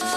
Okay,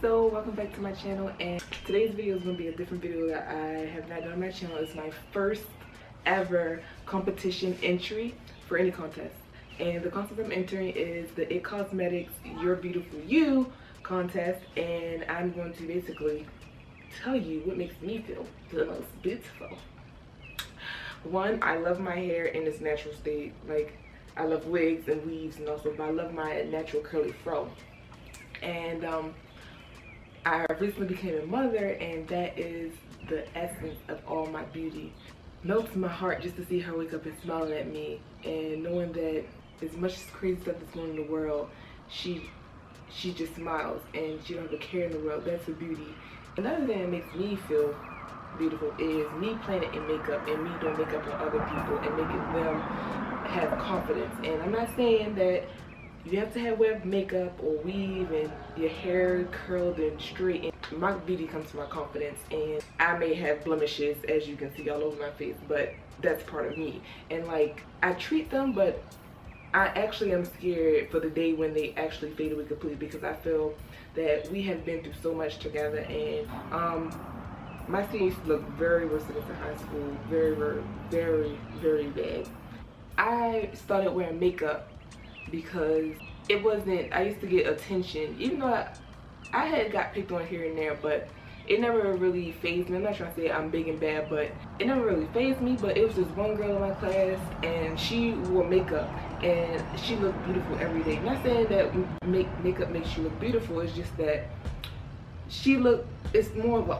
so welcome back to my channel, and today's video is going to be a different video that I have not done on my channel. It's my first ever competition entry for any contest, and the contest I'm entering is the It Cosmetics You're Beautiful You contest, and I'm going to basically tell you what makes me feel the most beautiful. One, I love my hair in its natural state. Like, I love wigs and weaves and also, but I love my natural curly fro. And I recently became a mother, and that is the essence of all my beauty. Melts my heart just to see her wake up and smiling at me, and knowing that as much crazy stuff that's going on in the world, she just smiles and she don't have a care in the world. That's her beauty. Another thing that makes me feel beautiful is me planning in makeup and me doing makeup on other people and making them have confidence. And I'm not saying that you have to have web makeup or weave and your hair curled and straight. And my beauty comes from my confidence, and I may have blemishes, as you can see all over my face, but that's part of me. And like, I treat them, but I actually am scared for the day when they actually fade away completely, because I feel that we have been through so much together. And my skin used to look very worse than in high school, very bad. I started wearing makeup because it wasn't, I used to get attention, even though I had got picked on here and there, but it never really fazed me. I'm not trying to say I'm big and bad, but it never really fazed me. But it was just one girl in my class, and she wore makeup and she looked beautiful every day. Not saying that makeup makes you look beautiful, it's just that she looked, it's more of an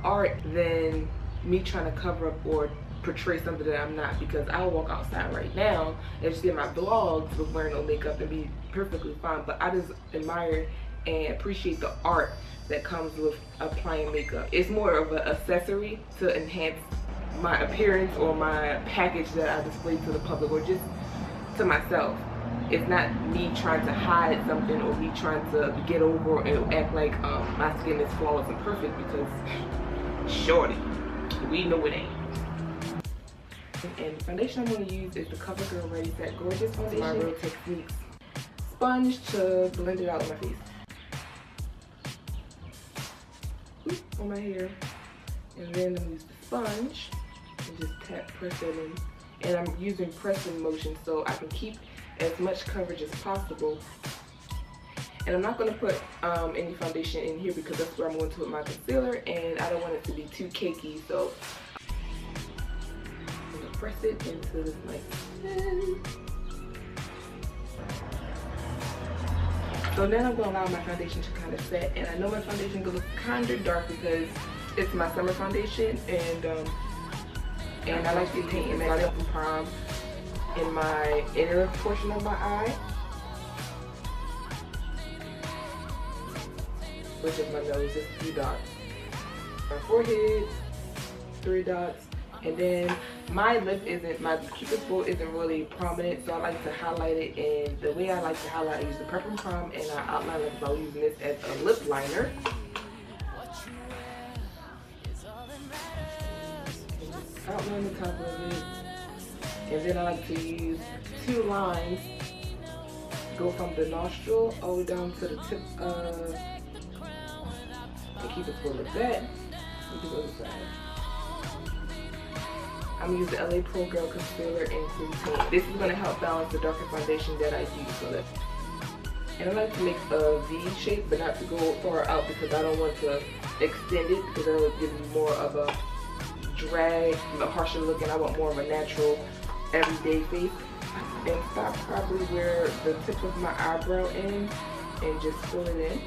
art than me trying to cover up or portray something that I'm not, because I'll walk outside right now and just get my vlogs with wearing no makeup and be perfectly fine. But I just admire and appreciate the art that comes with applying makeup. It's more of an accessory to enhance my appearance or my package that I display to the public or just to myself. It's not me trying to hide something or me trying to get over and act like my skin is flawless and perfect, because shorty, we know it ain't. And the foundation I'm going to use is the CoverGirl Ready Set Gorgeous Foundation. My Real Techniques sponge to blend it out on my face. On my hair. And then I'm going to use the sponge and just press it in. And I'm using pressing motion so I can keep as much coverage as possible. And I'm not going to put any foundation in here because that's where I'm going to put my concealer, and I don't want it to be too cakey, so press it into this nice thin. So then I'm going to allow my foundation to kind of set, and I know my foundation is going to look kind of dark because it's my summer foundation, and I like to paint it from prom in my inner portion of my eye, which is my nose, just 3 dots. My forehead, 3 dots. And then my lip isn't, my cupid's bow isn't really prominent, so I like to highlight it. And the way I like to highlight, I use the Pepper and Prom, and I outline it by using this as a lip liner. Outline the top of it. And then I like to use 2 lines, go from the nostril all the way down to the tip of, and keep it full of that. I'm going to use the LA Pro Girl Concealer in Cream Paint. This is going to help balance the darker foundation that I use for it. And I like to make a V shape, but not to go far out because I don't want to extend it, because that would give me more of a drag, a harsher look, and I want more of a natural, everyday face. And stop probably where the tip of my eyebrow ends and just fill it in.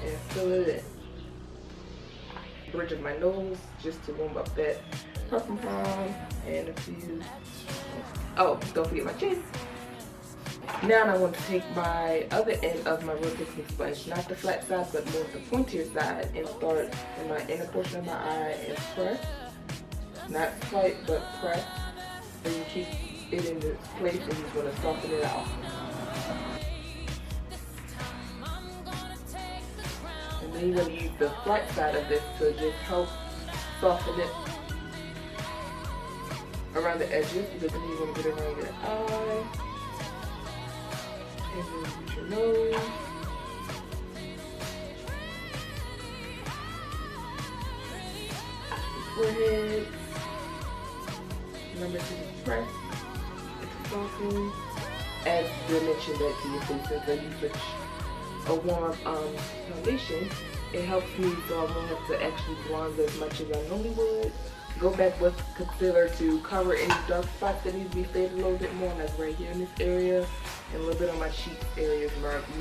And fill it in. Bridge of my nose just to warm up that Pepper and Prom, and a few. Oh, don't forget my chin. Now I want to take my other end of my Real Techniques sponge, not the flat side, but more the pointier side, and start in my inner portion of my eye and press. Not swipe, but press. And you keep it in this place, and you just want to soften it out. then you're going to use the flat side of this to just help soften it around the edges, because then you're going to get around your eye, and then with your nose. Forehead. Remember to press, to soften, add dimension back to your face. Since I use such a warm foundation, it helps me so I won't have to actually bronze as much as I normally would. Go back with concealer to cover any dark spots that need to be faded a little bit more, like right here in this area, and a little bit on my cheek areas.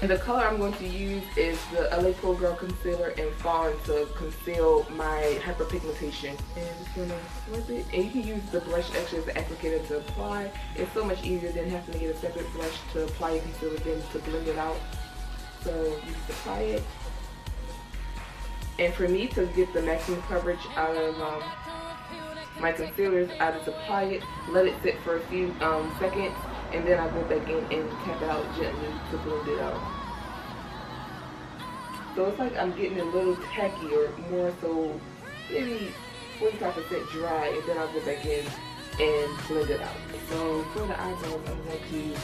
And the color I'm going to use is the LA Pro Girl Concealer in Fawn to conceal my hyperpigmentation. And just gonna wipe it. And you can use the brush actually as an applicator to apply. It's so much easier than having to get a separate brush to apply your concealer then to blend it out. So you just apply it. And for me to get the maximum coverage out of my concealers, I just apply it, let it sit for a few seconds, and then I go back in and tap it out gently to blend it out. So it's like I'm getting a little tacky, or more so maybe 45% dry, and then I'll go back in and blend it out. So for the eyebrows, I'm going to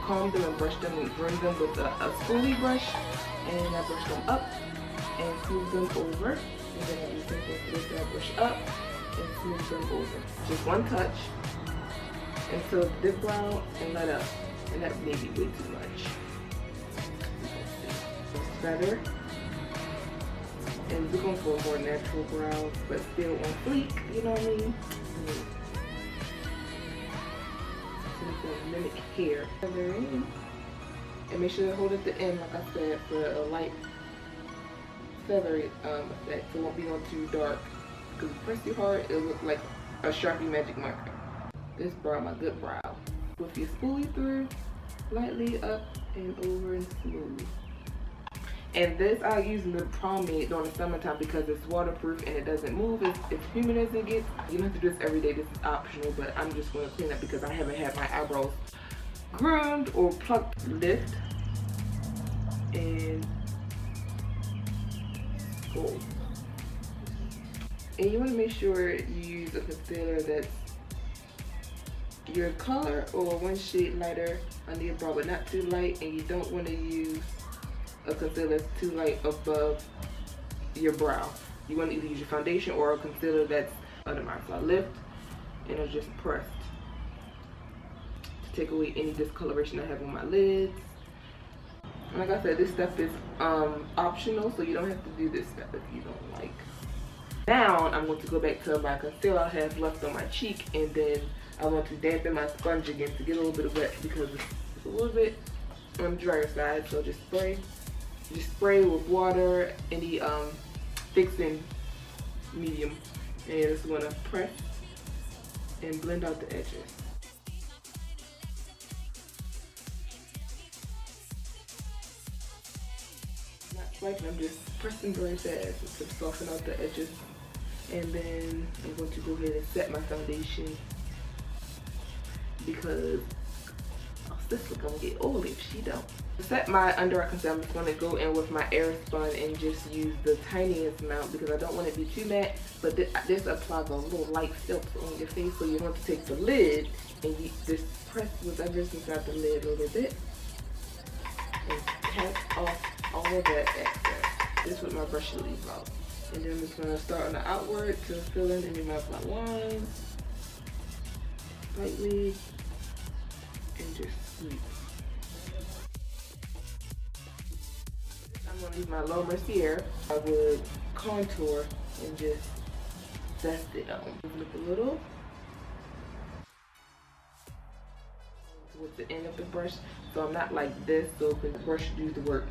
comb them and brush them and bring them with a spoolie brush, and I brush them up and smooth them over, and then I do the same thing for this, I brush up and smooth them over. Just one touch until it dip brown and let up. And that may be way too much. Feather. And we're going for a more natural brow, but still on fleek, you know what I mean? So we're going to mimic hair. Feather in. And make sure to hold at the end, like I said, for a light feathery effect. So it won't be on too dark. Because if you press too hard, it'll look like a Sharpie magic marker. This brow, my good brow. With your spoolie through, lightly up and over and smooth. And this I use the pomade during the summertime because it's waterproof and it doesn't move as humid as it gets. You don't have to do this every day, this is optional, but I'm just going to clean up because I haven't had my eyebrows groomed or plucked. Lift and sculpt. And you want to make sure you use a concealer that's your color or one shade lighter under your brow, but not too light. And you don't want to use a concealer that's too light above your brow. You want to either use your foundation or a concealer that's under my. So I lift and I just pressed to take away any discoloration I have on my lids. And like I said, this stuff is optional, so you don't have to do this stuff if you don't like. Now I'm going to go back to my concealer I have left on my cheek, and then I want to dampen my sponge again to get a little bit of wet because it's a little bit on the drier side. So just spray with water, any fixing medium, and just want to press and blend out the edges. Not swiping, I'm just pressing very fast to soften out the edges. And then I'm going to go ahead and set my foundation because this look gonna get old if she don't. To set my under eye concealer, I'm just gonna go in with my Airspun and just use the tiniest amount because I don't want it to be too matte, but this applies a little light silk on your face. So you want to take the lid and you just press whatever's inside the lid a little bit and tap off all of that excess. This is what my brush should leave out. And then I'm just gonna start on the outward to fill in any of my lines lightly and just sweep. I'm gonna use my low mascara. I would contour and just dust it on. Look a little with the end of the brush, so I'm not like this. So the brush do the work.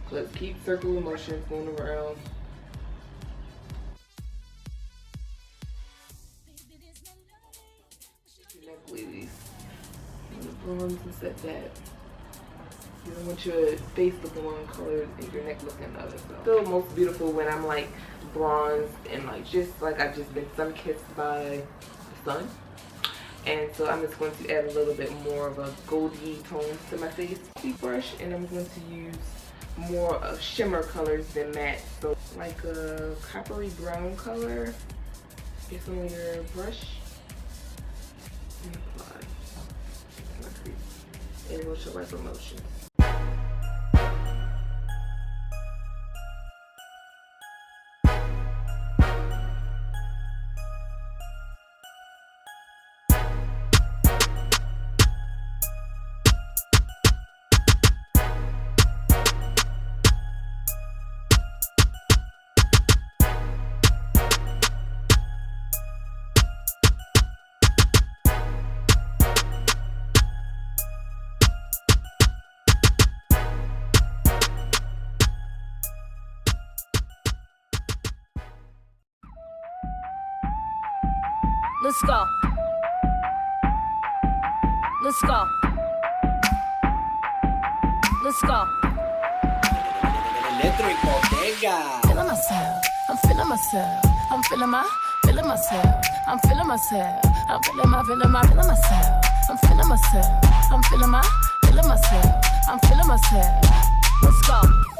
Let's keep circular motions going around. Ladies, bronze and set that. You don't want your face looking one color and your neck looking another. So still most beautiful when I'm like bronzed and like just like I've just been sun-kissed by the sun. And so I'm just going to add a little bit more of a goldy tone to my face. Brush, and I'm going to use more of shimmer colors than matte. So like a coppery brown color. Get some of your brush and apply my crease. And we'll show like a motion. Let's go. Let's go. Let's go. Feeling myself. I'm feeling myself. I'm feeling myself. I'm feeling myself. I'm feeling myself. I'm feeling myself. I'm feeling myself. I'm feeling myself. Let's go.